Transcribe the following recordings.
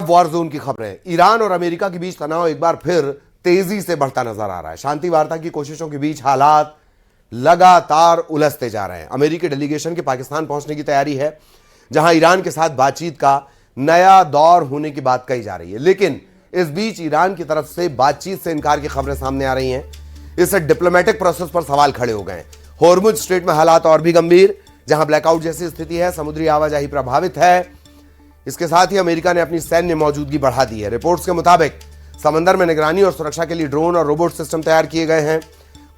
War zone की खबरें। Iran और अमेरिका के बीच तनाव एक बार फिर तेजी से बढ़ता नजर आ रहा है। शांति वार्ता की कोशिशों के बीच हालात लगातार उलझते जा रहे हैं। अमेरिकी डेलीगेशन के पाकिस्तान पहुंचने की तैयारी है, जहां ईरान के साथ बातचीत का नया दौर होने की बात कही जा रही है। लेकिन इस बीच ईरान की तरफ से बातचीत से इनकार की खबरें सामने आ रही हैं। इससे डिप्लोमेटिक प्रोसेस पर सवाल खड़े हो गए। होर्मुज स्ट्रेट में हालात और भी गंभीर, जहां ब्लैकआउट जैसी स्थिति है, समुद्री आवाजाही प्रभावित है। इसके साथ ही अमेरिका ने अपनी सैन्य मौजूदगी बढ़ा दी है। रिपोर्ट्स के मुताबिक समंदर में निगरानी और सुरक्षा के लिए ड्रोन और रोबोट सिस्टम तैयार किए गए हैं।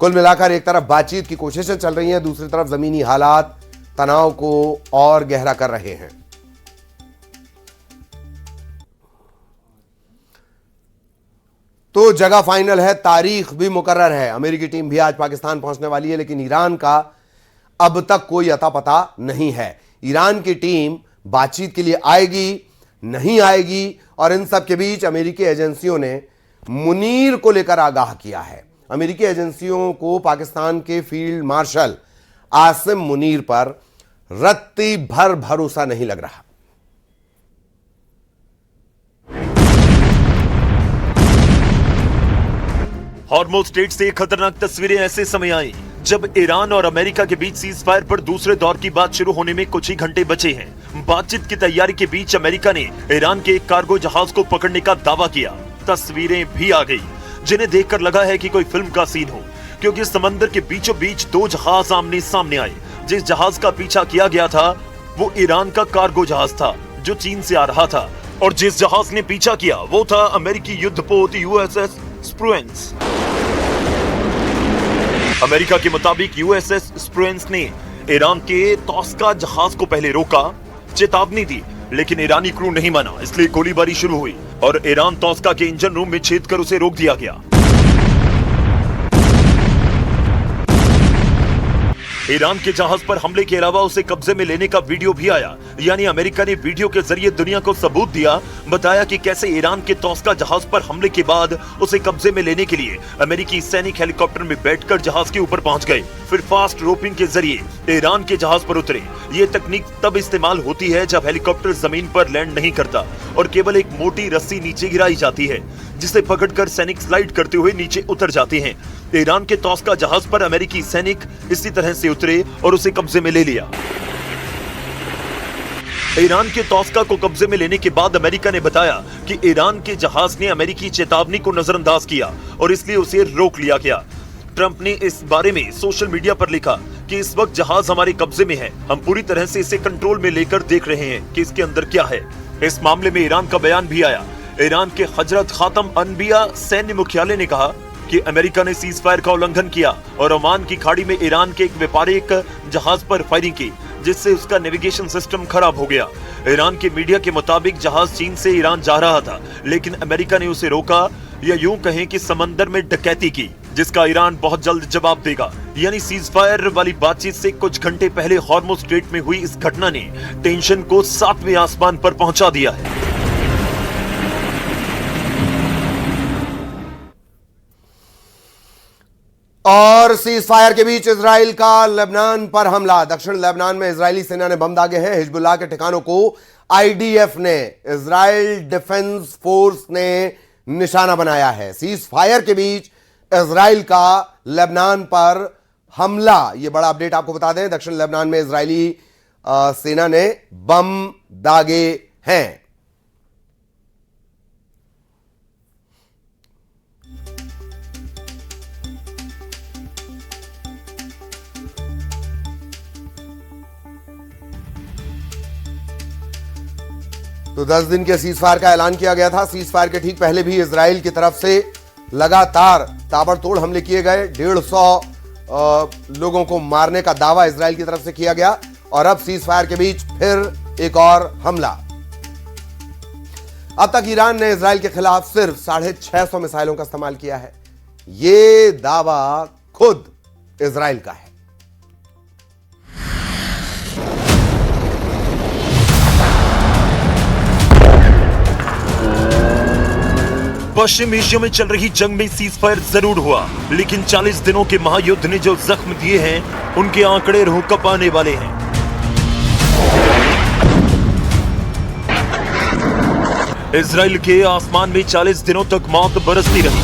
कुल मिलाकर एक तरफ बातचीत की कोशिशें चल रही हैं, दूसरी तरफ जमीनी हालात तनाव को और गहरा कर रहे हैं। तो जगह फाइनल है, तारीख भी मुकर्रर है। अमेरिकी टीम भी आज पाकिस्तान पहुंचने वाली है, लेकिन ईरान का अब तक कोई अता पता नहीं है। ईरान की टीम बातचीत के लिए आएगी, नहीं आएगी, और इन सब के बीच अमेरिकी एजेंसियों ने मुनीर को लेकर आगाह किया है। अमेरिकी एजेंसियों को पाकिस्तान के फील्ड मार्शल आसिम मुनीर पर रत्ती भर भरोसा नहीं लग रहा। हॉर्मुज स्ट्रेट से खतरनाक तस्वीरें ऐसे समय आई जब ईरान और अमेरिका के बीच सीज फायर पर दूसरे दौर की बात शुरू होने में कुछ ही घंटे बचे हैं। बातचीत की तैयारी के बीच अमेरिका ने ईरान के एक कार्गो जहाज को पकड़ने का दावा किया। तस्वीरें भी आ गई, जिन्हें देखकर लगा है कि कोई फिल्म का सीन हो, क्योंकि समंदर के बीचों बीच दो जहाज आमने सामने आए। जिस जहाज का पीछा किया गया था वो ईरान का कार्गो जहाज था जो चीन से आ रहा था, और जिस जहाज ने पीछा किया वो था अमेरिकी युद्धपोत यूएसएस स्प्रुएंस। अमेरिका के मुताबिक यूएसएस स्प्रुएंस ने ईरान के तोस्का जहाज को पहले रोका, चेतावनी दी, लेकिन ईरानी क्रू नहीं माना, इसलिए गोलीबारी शुरू हुई और ईरान तोस्का के इंजन रूम में छेद कर उसे रोक दिया गया। ईरान के जहाज पर हमले के अलावा उसे कब्जे में लेने का वीडियो भी आया, यानी अमेरिका ने वीडियो के जरिए दुनिया को सबूत दिया, बताया कि कैसे ईरान के तोस्का जहाज पर हमले के बाद उसे कब्जे में लेने के लिए अमेरिकी सैनिक हेलीकॉप्टर में बैठकर जहाज के ऊपर पहुंच गए, फिर फास्ट रोपिंग के जरिए ईरान के जहाज पर उतरे। ये तकनीक तब इस्तेमाल होती है जब हेलीकॉप्टर जमीन पर लैंड नहीं करता और केवल एक मोटी रस्सी नीचे गिराई जाती है, जिसे पकड़कर सैनिक स्लाइड करते हुए नीचे उतर जाते हैं। ईरान के तोस्का जहाज पर अमेरिकी सैनिक इसी तरह से उतरे और उसे कब्जे में ले लिया। ईरान के तोस्का को कब्जे में लेने के बाद अमेरिका ने बताया कि ईरान के जहाज ने अमेरिकी चेतावनी को नजरअंदाज किया और इसलिए उसे रोक लिया गया। ट्रंप ने इस बारे में सोशल मीडिया पर लिखा कि इस वक्त जहाज हमारे कब्जे में है, हम पूरी तरह से इसे कंट्रोल में लेकर देख रहे हैं कि इसके अंदर क्या है। इस मामले में ईरान का बयान भी आया। ईरान के हजरत खातम अनबिया सैन्य मुख्यालय ने कहा कि अमेरिका ने सीज फायर का उल्लंघन किया और ओमान की खाड़ी में ईरान के एक व्यापारिक जहाज पर फायरिंग की, जिससे उसका नेविगेशन सिस्टम खराब हो गया। ईरान के मीडिया के मुताबिक जहाज चीन से ईरान जा रहा था, लेकिन अमेरिका ने उसे रोका, या यूं कहें कि समंदर में डकैती की, जिसका ईरान बहुत जल्द जवाब देगा। यानी सीज फायर वाली बातचीत से कुछ घंटे पहले हॉर्मुज स्ट्रेट में हुई इस घटना ने टेंशन को 7वें आसमान पर पहुंचा दिया है। और सीज फायर के बीच इजराइल का लेबनान पर हमला। दक्षिण लेबनान में इजरायली सेना ने बम दागे हैं। हिजबुल्लाह के ठिकानों को आईडीएफ ने, इजराइल डिफेंस फोर्स ने निशाना बनाया है। सीज फायर के बीच इजराइल का लेबनान पर हमला, यह बड़ा अपडेट आपको बता दें। दक्षिण लेबनान में इजरायली सेना ने बम दागे हैं। तो 10 दिन के सीज फायर का ऐलान किया गया था। सीज फायर के ठीक पहले भी इजराइल की तरफ से लगातार ताबड़तोड़ हमले किए गए। 150 लोगों को मारने का दावा इजराइल की तरफ से किया गया, और अब सीज फायर के बीच फिर एक और हमला। अब तक ईरान ने इजराइल के खिलाफ सिर्फ 650 मिसाइलों का इस्तेमाल किया है। यह दावा खुद इजराइल का है। पश्चिम एशिया में चल रही जंग में सीज फायर जरूर हुआ, लेकिन 40 दिनों के महायुद्ध ने जो जख्म दिए हैं उनके आंकड़े रूह कपाने वाले हैं। इजराइल के आसमान में 40 दिनों तक मौत बरसती रही।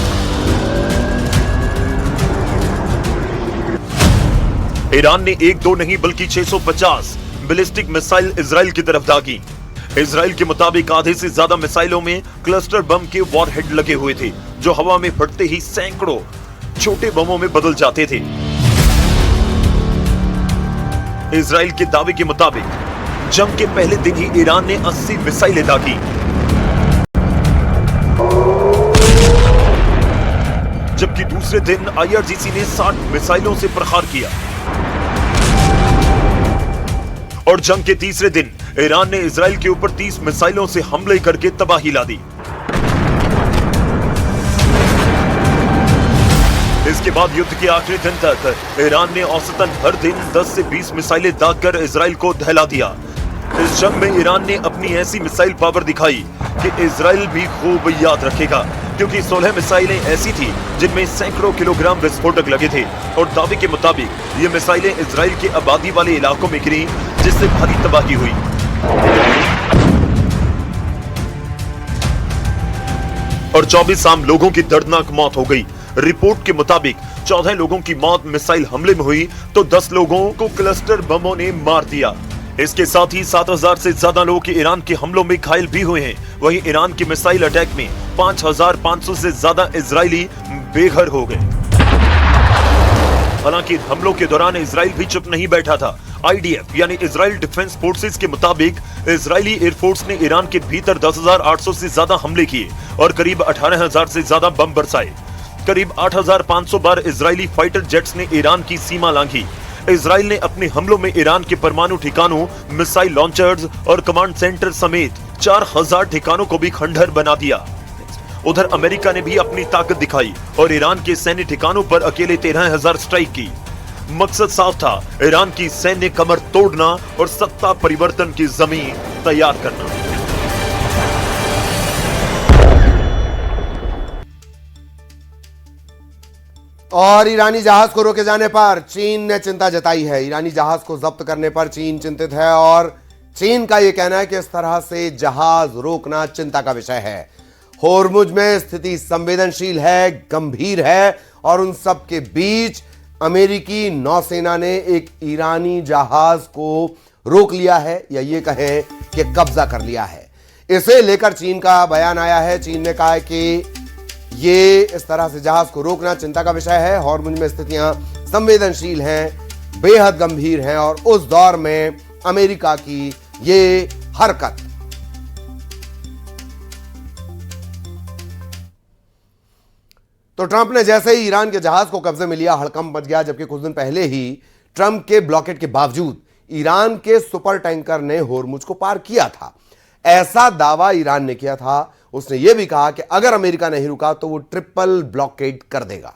ईरान ने एक दो नहीं बल्कि 650 बैलिस्टिक मिसाइल इजराइल की तरफ दागी। इजराइल के मुताबिक आधे से ज्यादा मिसाइलों में क्लस्टर बम के वॉरहेड लगे हुए थे, जो हवा में फटते ही सैकड़ों छोटे बमों में बदल जाते थे। इजराइल के दावे के मुताबिक जंग के पहले दिन ही ईरान ने 80 मिसाइलें दागी। जबकि दूसरे दिन आईआरजीसी ने 60 मिसाइलों से प्रहार किया। और जंग के तीसरे दिन ईरान ने इजराइल के ऊपर 30 मिसाइलों से हमले करके तबाही ला दी। इसके बाद युद्ध के आखिरी दिन तक ईरान ने औसतन हर दिन 10 से 20 मिसाइलें दागकर इजराइल को दहला दिया। इस जंग में ईरान ने अपनी ऐसी मिसाइल पावर दिखाई कि इजराइल भी खूब याद रखेगा, क्योंकि 16 मिसाइलें ऐसी थी जिनमें सैकड़ों किलोग्राम विस्फोटक लगे थे। और दावे के मुताबिक ये मिसाइलें इजराइल के आबादी वाले इलाकों में गिरी, जिससे भारी तबाही हुई। और 24 आम लोगों की दर्दनाक मौत हो गई। रिपोर्ट के मुताबिक 14 लोगों की मौत मिसाइल हमले में हुई तो 10 लोगों को क्लस्टर बमों ने मार दिया। इसके साथ ही 7000 से ज्यादा लोग ईरान के हमलों में घायल भी हुए हैं। वहीं ईरान के मिसाइल अटैक में 5500 से ज्यादा इजरायली बेघर हो गए। हालांकि हमलों के दौरान इजराइल भी चुप नहीं बैठा था। आईडीएफ यानी इजराइल डिफेंस फोर्सेस के मुताबिक इजरायली एयरफोर्स ने ईरान के भीतर 10,800 से ज्यादा हमले किए और करीब 18,000 से ज्यादा बम बरसाए। करीब 8,500 बार इजरायली फाइटर जेट्स ने ईरान की सीमा लांघी। इजराइल ने अपने हमलों में ईरान के परमाणु ठिकानों, मिसाइल लॉन्चर्स और कमांड सेंटर समेत 4000 ठिकानों को भी खंडहर बना दिया। उधर अमेरिका ने भी अपनी ताकत दिखाई और ईरान के सैन्य ठिकानों पर अकेले 13,000 स्ट्राइक की। मकसद साफ था, ईरान की सैन्य कमर तोड़ना और सत्ता परिवर्तन की जमीन तैयार करना। और ईरानी जहाज को रोके जाने पर चीन ने चिंता जताई है। ईरानी जहाज को जब्त करने पर चीन चिंतित है और चीन का यह कहना है कि इस तरह से जहाज रोकना चिंता का विषय है। होर्मुज में स्थिति संवेदनशील है, गंभीर है और उन सब के बीच अमेरिकी नौसेना ने एक ईरानी जहाज को रोक लिया है, या ये कहें कि कब्जा कर लिया है। इसे लेकर चीन का बयान आया है। चीन ने कहा है कि ये इस तरह से जहाज को रोकना चिंता का विषय है। हॉर्मुज में स्थितियां संवेदनशील हैं, बेहद गंभीर हैं और उस दौर में अमेरिका की ये हरकत तो ट्रंप ने जैसे ही ईरान के जहाज को कब्जे में लिया, हड़कंप मच गया। जबकि कुछ दिन पहले ही ट्रंप के ब्लॉकेट के बावजूद ईरान के सुपर टैंकर ने होर्मुज को पार किया था। ऐसा दावा ईरान ने किया था। उसने यह भी कहा कि अगर अमेरिका नहीं रुका तो वो ट्रिपल ब्लॉकेड कर देगा।